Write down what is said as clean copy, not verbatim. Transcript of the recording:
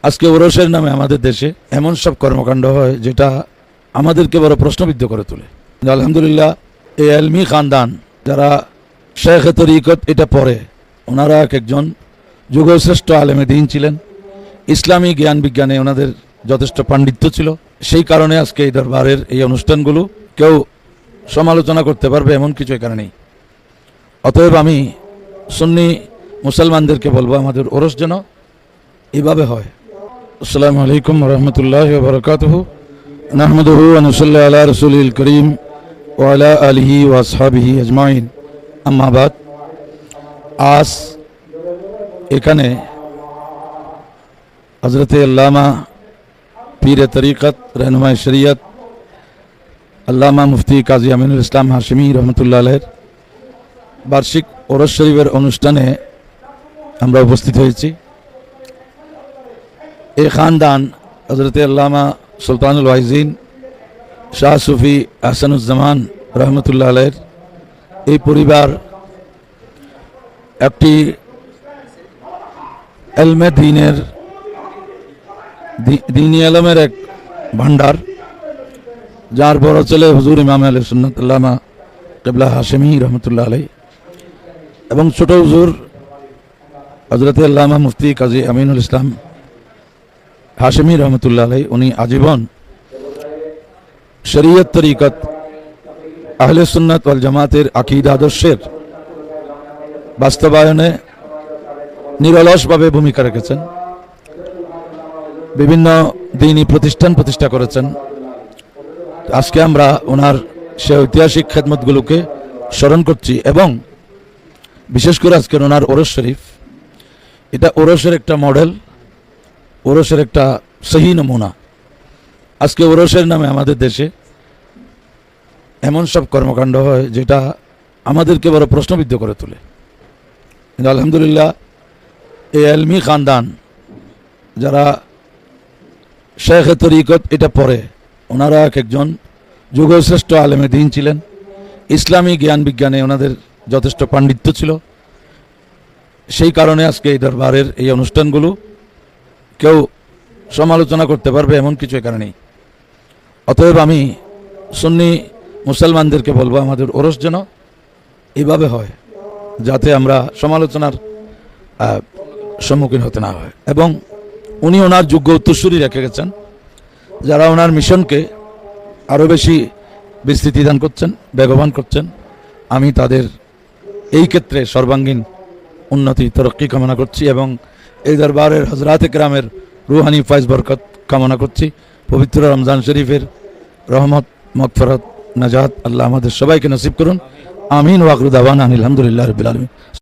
আজকে ওরসের নামে আমাদের দেশে এমন সব কর্মকাণ্ড হয় যেটা আমাদেরকে বড় প্রশ্নবিদ্ধ করে তোলে। আলহামদুলিল্লাহ, এই আলমি খানদান যারা শেখ তরিকত এটা পড়ে, ওনারা একজন যুগশ্রেষ্ঠ আলেমে দিন ছিলেন। ইসলামী জ্ঞান বিজ্ঞানে ওনাদের যথেষ্ট পাণ্ডিত্য ছিল। সেই কারণে আজকে এই দরবারের এই অনুষ্ঠানগুলো কেউ সমালোচনা করতে পারবে এমন কিছু এখানে নেই। অতএব আমি সুন্নি মুসলমানদেরকে বলবো, আমাদের ওরস যেন এভাবে হয়। আসসালামু আলাইকুম রহমতুল্লাহি ওয়া বারাকাতুহু। নাহমাদুহু ওয়া নুসাল্লি আলা রাসূলিল করিম ওয়া আলা আলিহি ওয়া আসহাবিহি আজমাইন। আম্মা বাদ। আজ এখানে হযরত আল্লামা পীর তরিকত रहनुमाए শরিয়ত আল্লামা মুফতি কাজী আমিনুল ইসলাম হাশিমি রহমতুল্লাহ আলাইহির বার্ষিক ওরস শরীফের অনুষ্ঠানে আমরা উপস্থিত হয়েছি। এই খানদান হযরত আল্লামা সুলতানুল ওয়াইজিন শাহ সুফি আহসানুজ্জামান রহমতুল্লাহ আলাইহির এই পরিবার একটি এলমে দ্বীনের দ্বীনি এলমের এক ভান্ডার, যার বড় ছেলে হুজুর ইমাম আহলে সুন্নাত আল্লামা কিবলা হাশিমি রহমতুল্লাহ আলাইহি এবং ছোট হুজুর হযরত আল্লামা মুফতি কাজী আমিনুল ইসলাম হাশিমি রহমতুল্লাহ আলাইহি। উনি আজীবন শরীয়ত তরিকত আহলে সুন্নাত ওয়াল জামাতের আকীদা আদর্শের বাস্তবায়নে নিরলসভাবে ভূমিকা রেখেছেন। বিভিন্ন দ্বীনি প্রতিষ্ঠান প্রতিষ্ঠা করেছেন। আজকে আমরা ওনার সে ঐতিহাসিক খেদমতগুলোকে স্মরণ করছি এবং বিশেষ করে আজকের ওনার ওরস শরীফ, এটা ওরসের একটা মডেল, ওরসের একটা সহি নমুনা। আজকে ওরসের নামে আমাদের দেশে এমন সব কর্মকাণ্ড হয় যেটা আমাদেরকে বড় প্রশ্নবিদ্ধ করে তোলে। কিন্তু আলহামদুলিল্লাহ, এই আলমি খানদান যারা শেখ তরিকত এটা পড়ে, ওনারা একজন যুগশ্রেষ্ঠ আলেমে দিন ছিলেন। ইসলামী জ্ঞান বিজ্ঞানে ওনাদের যথেষ্ট পাণ্ডিত্য ছিল। সেই কারণে আজকে এই দরবারের এই অনুষ্ঠানগুলো কেউ সমালোচনা করতে পারবে এমন কিছু এখানে নেই। অতএব আমি সুন্নি মুসলমানদেরকে বলবো, আমাদের ওরস যেন এভাবে হয়, যাতে আমরা সমালোচনার সম্মুখীন হতে না হয়। এবং উনি ওনার যোগ্য উত্তরসূরি রেখে গেছেন, যারা ওনার মিশনকে আরও বেশি বিস্তৃতি দান করছেন, বেগবান করছেন। আমি তাদের এই ক্ষেত্রে সর্বাঙ্গীন উন্নতি তরক্কি কামনা করছি এবং এই দরবারের হযরত কিরামের রুহানি ফায়জ বরকত কামনা করছি। পবিত্র রমজান শরীফের রহমত, মাগফিরাত, নাজাত আল্লাহ আমাদের সবাইকে নসিব করুন। আমিন ওয়া আখিরু দাওয়ানা আলহামদুলিল্লাহি রাব্বিল আলামিন।